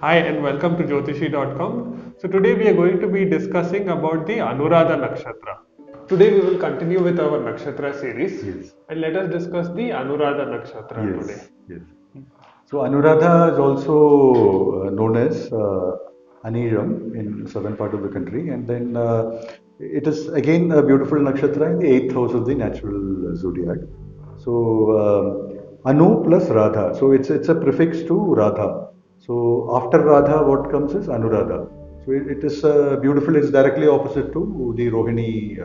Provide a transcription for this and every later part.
Hi and welcome to Jothishi.com. So today we are going to be discussing about the Anuradha Nakshatra. Today we will continue with our Nakshatra series. Yes. And let us discuss the Anuradha Nakshatra today. Yes. So Anuradha is also known as Aniram in southern part of the country, and then it is again a beautiful nakshatra in the eighth house of the natural zodiac. So Anu plus Radha. So it's a prefix to Radha. So after Radha, what comes is Anuradha. So it is beautiful. It's directly opposite to the Rohini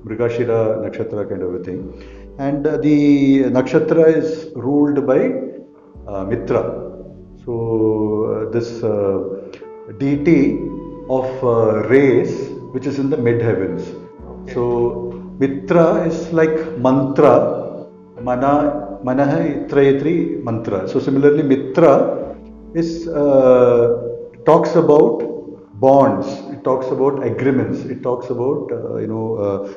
Mrigashira nakshatra kind of a thing. And the nakshatra is ruled by Mitra. So this deity of rays which is in the mid heavens. Okay. So Mitra is like mantra, manaha itrayatri mantra. So similarly, Mitra is talks about bonds. It talks about agreements. It talks about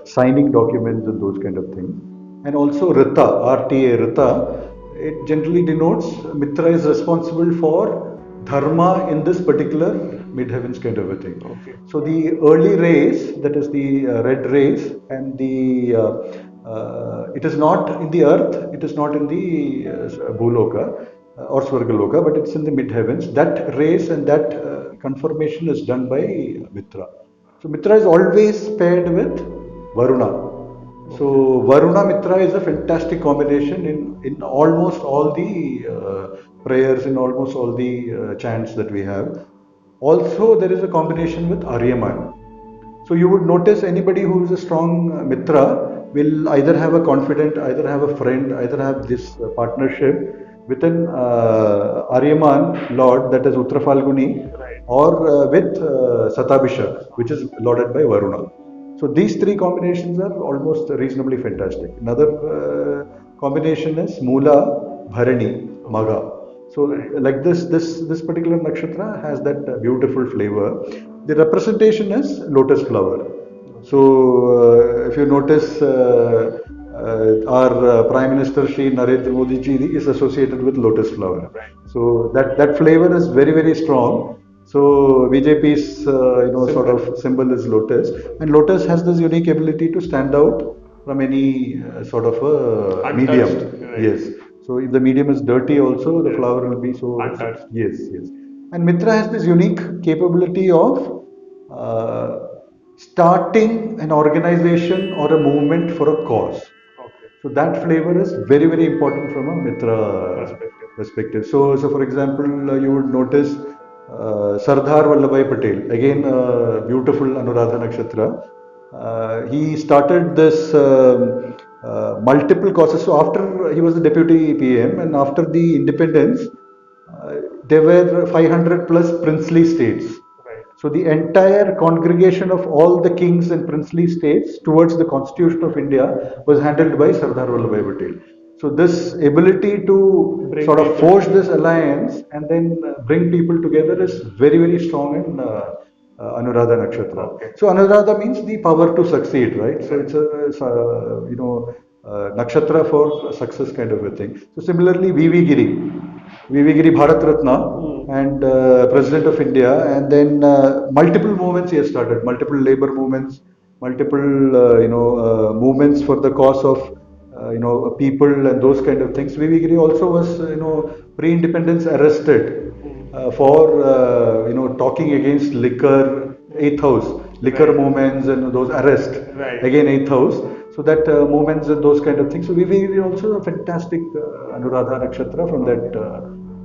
signing documents and those kind of things. And also Rita, RTA, Rita, it generally denotes Mitra is responsible for dharma in this particular mid-heavens kind of a thing. Okay. So the early rays, that is the red rays, and the it is not in the earth, it is not in the Bhuloka or Swargaloka, but it's in the mid-heavens. That rays and that confirmation is done by Mitra. So Mitra is always paired with Varuna. So Varuna Mitra is a fantastic combination in almost all the prayers, in almost all the chants that we have. Also, there is a combination with Aryaman. So you would notice anybody who is a strong Mitra will either have a confidant, either have a friend, either have this partnership with an Aryaman Lord, that is Uttra Falguni, Right. or with Satabhishak, which is lorded by Varuna. So these three combinations are almost reasonably fantastic. Another combination is Mula, Bharani, Maga. So like this particular nakshatra has that beautiful flavor. The representation is lotus flower. So if you notice, our Prime Minister Shri Narendra Modi ji is associated with lotus flower. So that flavor is very strong. So BJP's sort of symbol is lotus, and lotus has this unique ability to stand out from any sort of a medium. Right. Yes. So if the medium is dirty, also the flower will be so. Untouched. Yes. And Mitra has this unique capability of starting an organization or a movement for a cause. Okay. So that flavor is very important from a Mitra perspective. So for example, you would notice Sardar Vallabhbhai Patel, again beautiful Anuradha Nakshatra. He started this multiple causes. So after he was the deputy PM, and after the independence, there were 500 plus princely states. Right. So the entire congregation of all the kings and princely states towards the Constitution of India was handled by Sardar Vallabhbhai Patel. So this ability to sort of forge this alliance and then bring people together is very strong in Anuradha Nakshatra. Okay. So Anuradha means the power to succeed, right? So it's a nakshatra for success kind of a thing. So similarly, VV Giri Bharat Ratna and President of India, and then multiple movements he has started, multiple labor movements, multiple movements for the cause of people and those kind of things. VV Giri also was pre-independence arrested for talking against liquor, eighth house, liquor movements and those arrests. Right. Again eighth house. So that movements and those kind of things. So VV Giri also a fantastic Anuradha Nakshatra from that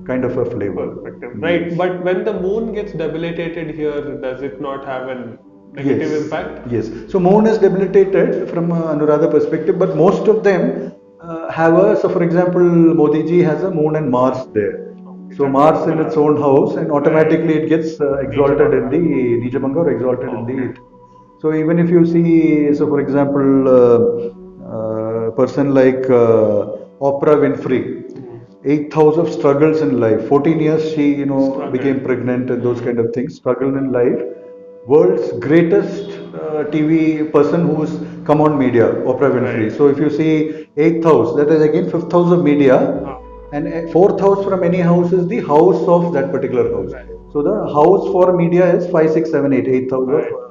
kind of a flavor. Right, but when the moon gets debilitated here, does it not have a negative impact? Yes. So moon is debilitated from Anuradha perspective, but most of them have a. So for example, Modi ji has a moon and Mars there. So Mars in its own house, and automatically it gets exalted in the Nijabanga or exalted in the. So even if you see, so for example, a person like Oprah Winfrey, 8th house of struggles in life. 14 years she became pregnant and those kind of things. Struggle in life. World's greatest TV person who's come on media, Oprah Winfrey. Right. So if you see 8th house, that is again 5th house of media, and 4th house from any house is the house of that particular house. Right. So the house for media is 5, 6, 7, 8, 8th house Right. of.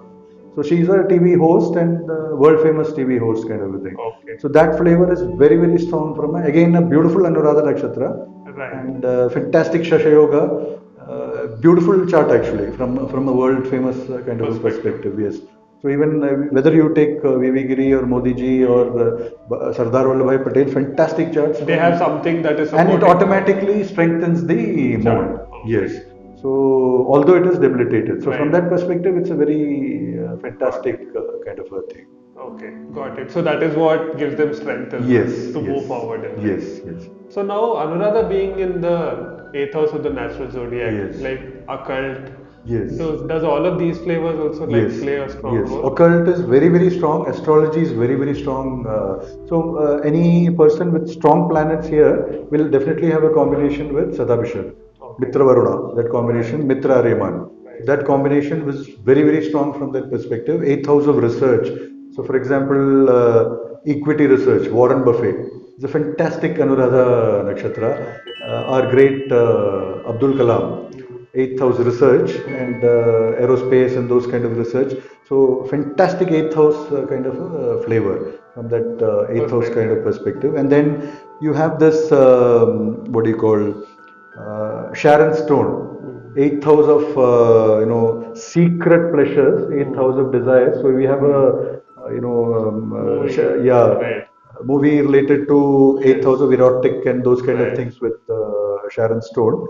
So she's a TV host and world famous TV host kind of a thing. Okay. So that flavor is very very strong from again a beautiful Anuradha Nakshatra Right. and fantastic Shasha Yoga. Beautiful chart actually from a world famous kind of a perspective. Yes. So even whether you take V.V. Giri or Modi ji or Sardar Vallabhbhai Patel, fantastic charts. They have something that is and it supporting automatically strengthens the Chart. mood. Okay. Yes. So although it is debilitated, so from Right. that perspective, it's a very fantastic kind of a thing. Okay, got it. So that is what gives them strength as well Yes. to move forward in life. Yes. Yes. So now Anuradha being in the 8th house of the natural zodiac, Yes. like occult. Yes. So does all of these flavors also like Yes. play a strong Yes. role? Occult is very very strong. Astrology is very very strong. So any person with strong planets here will definitely have a combination with Sadabhishek, Mitra Varuna. That combination, Mitra Rehman. That combination was very very strong from that perspective. 8th house of research. So for example, equity research. Warren Buffett is a fantastic Anuradha Nakshatra. Our great Abdul Kalam. 8th house research and aerospace and those kind of research. So fantastic 8th house kind of flavor from that 8th house kind of perspective. And then you have this what do you call Sharon Stone, 8th house of secret pleasures, 8th house of desires. So we have a movie related to 8th house of erotic and those kind of things with Sharon Stone.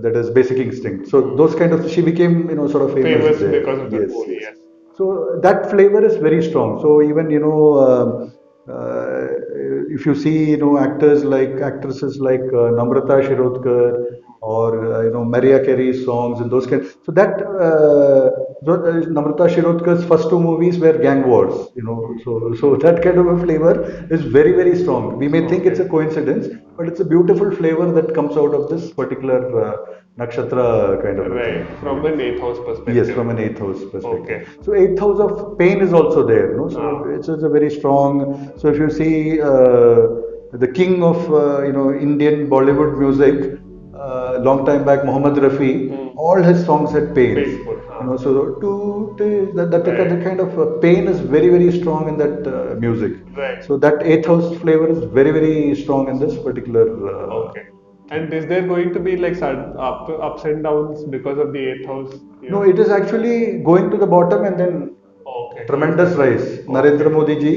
That is Basic Instinct. So those kind of she became sort of famous there. because of that Yes, movie. yes. Yes. So that flavor is very strong. So even if you see actors like actresses like Namrata Shirodkar or Mariah Carey's songs and those kind. So that Namrata Shirodkar's first two movies were gang wars. So that kind of a flavor is very very strong. We may think it's a coincidence, but it's a beautiful flavor that comes out of this particular nakshatra kind of a thing. Right, from an 8th house perspective. Yes, from an 8th house perspective. Okay. So 8th house of pain is also there. So it's a very strong. So if you see the king of Indian Bollywood music, long time back, Muhammad Rafi, all his songs had pains. Painful. So that kind of pain is very very strong in that music. Right. So that 8th house flavor is very very strong in this particular. Okay. And is there going to be like ups and downs because of the 8th house? No, it is actually going to the bottom and then tremendous rise. Narendra Modi ji,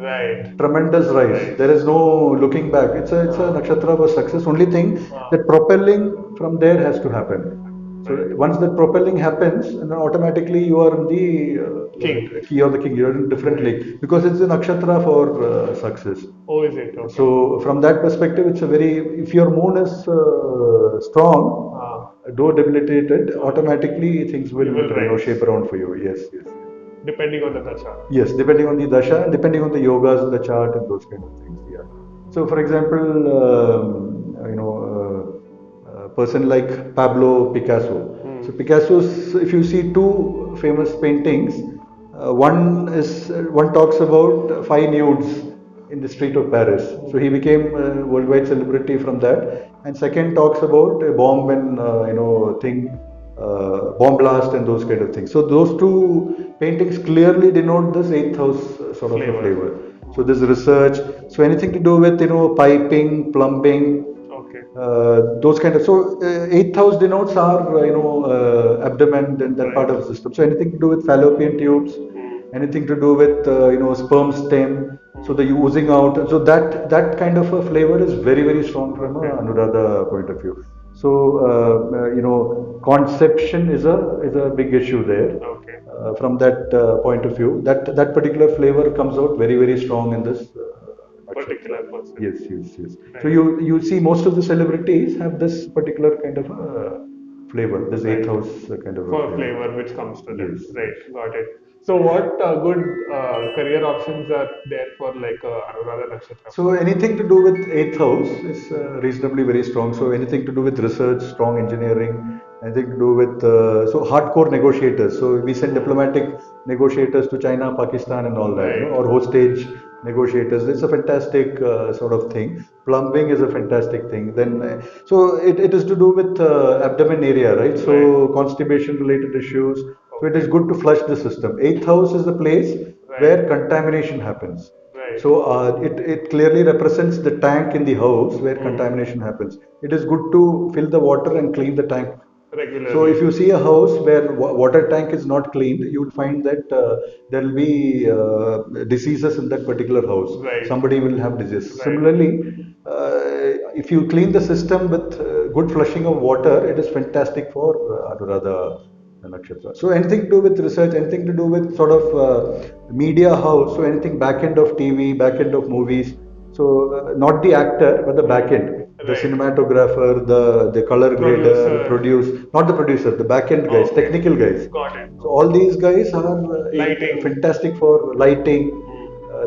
Right. tremendous rise. There is no looking back. It's a nakshatra for success. Only thing that propelling from there has to happen. So once that propelling happens, and then automatically you are in the key or the king. You are in different league because it's a nakshatra for success. Oh, is it? Okay. So from that perspective, it's a very if your moon is strong, though debilitated, automatically things will shape around for you. Yes, yes. Depending on the dasha. Yes, depending on the dasha, and depending on the yogas in the chart and those kind of things. Yeah. So, for example, a person like Pablo Picasso. So Picasso's, if you see two famous paintings, one talks about 5 nudes in the street of Paris. So he became a worldwide celebrity from that. And second talks about a bomb and bomb blast and those kind of things. So those two paintings clearly denote this 8th house sort of a flavor. So this research. So anything to do with piping, plumbing. Those kind of 8th house denotes our abdomen and that part of the system. So anything to do with fallopian tubes, anything to do with sperm stem. So the oozing out. So that kind of a flavor is very very strong from an Anuradha point of view. So conception is a big issue there. From that point of view, that particular flavor comes out very very strong in this. Particular person. Yes. Right. So you see most of the celebrities have this particular kind of flavor, this 8th house kind of flavor which comes to them. Yes. Right, got it. So what good career options are there for like Anuradha Nakshatra? So anything to do with 8th house is reasonably very strong. So anything to do with research, strong engineering, anything to do with so hardcore negotiators. So we send diplomatic negotiators to China, Pakistan, and all that, or hostage negotiators. It's a fantastic sort of thing. Plumbing is a fantastic thing. Then, so it is to do with abdomen area, right? So constipation related issues. So it is good to flush the system. Eighth house is the place where contamination happens. So it clearly represents the tank in the house where contamination happens. It is good to fill the water and clean the tank regularly. so if you see a house where water tank is not cleaned, you will find that there will be diseases in that particular house. Somebody will have disease. Similarly, if you clean the system with good flushing of water, it is fantastic for Anuradha Nakshatra. So anything to do with research, anything to do with sort of media house, so anything back end of TV, back end of movies. So not the actor, but the back end, the cinematographer, the color grader, not the producer, the back end guys, technical guys. Got it. So all these guys are fantastic for lighting.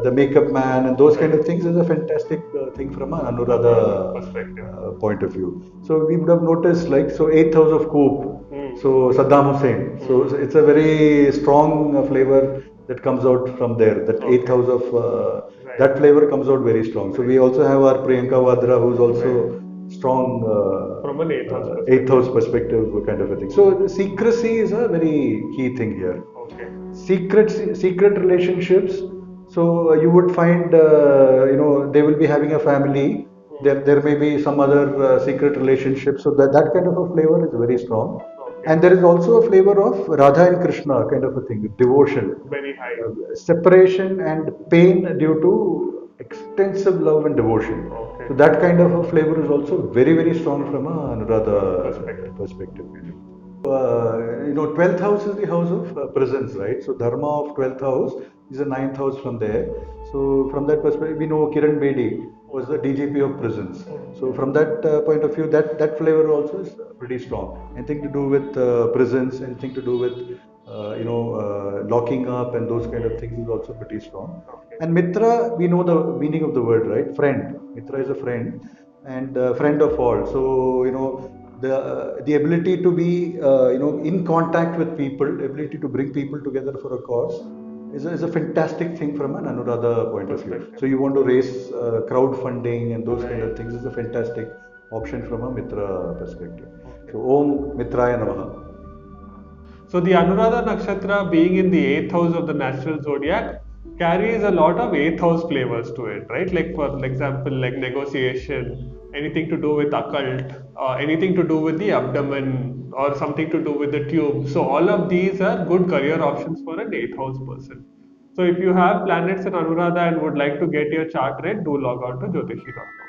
The makeup man and those kind of things is a fantastic thing from an Anuradha point of view. So we would have noticed like so 8th house of coup. So Saddam Hussein. So it's a very strong flavor that comes out from there. That 8th house of that flavor comes out very strong. So we also have our Priyanka Vadra, who's also strong from an 8th house perspective kind of a thing. So the secrecy is a very key thing here. Okay. Secret relationships. So you would find, they will be having a family. There may be some other secret relationship. So that kind of a flavor is very strong. And there is also a flavor of Radha and Krishna kind of a thing, devotion. Very high. Separation and pain due to extensive love and devotion. Okay. So that kind of a flavor is also very, very strong from a Anuradha perspective. 12th house is the house of presence, right? So Dharma of 12th house is a 9th house from there. So from that perspective, we know Kiran Bedi was the DGP of prisons. So from that point of view, that flavor also is pretty strong. Anything to do with prisons, anything to do with locking up and those kind of things is also pretty strong. And Mitra, we know the meaning of the word, right? Friend. Mitra is a friend and friend of all. So the ability to be in contact with people, ability to bring people together for a cause is a fantastic thing from an Anuradha point of view. So you want to raise crowdfunding and those kind of things is a fantastic option from a Mitra perspective. So Om Mitraya Namaha. So the Anuradha Nakshatra being in the 8th house of the natural zodiac carries a lot of 8th house flavors to it, right? Like for example, like negotiation, anything to do with occult, anything to do with the abdomen or something to do with the tube. So all of these are good career options for an 8th house person. So if you have planets in Anuradha and would like to get your chart read, do log on to Jothishi.com.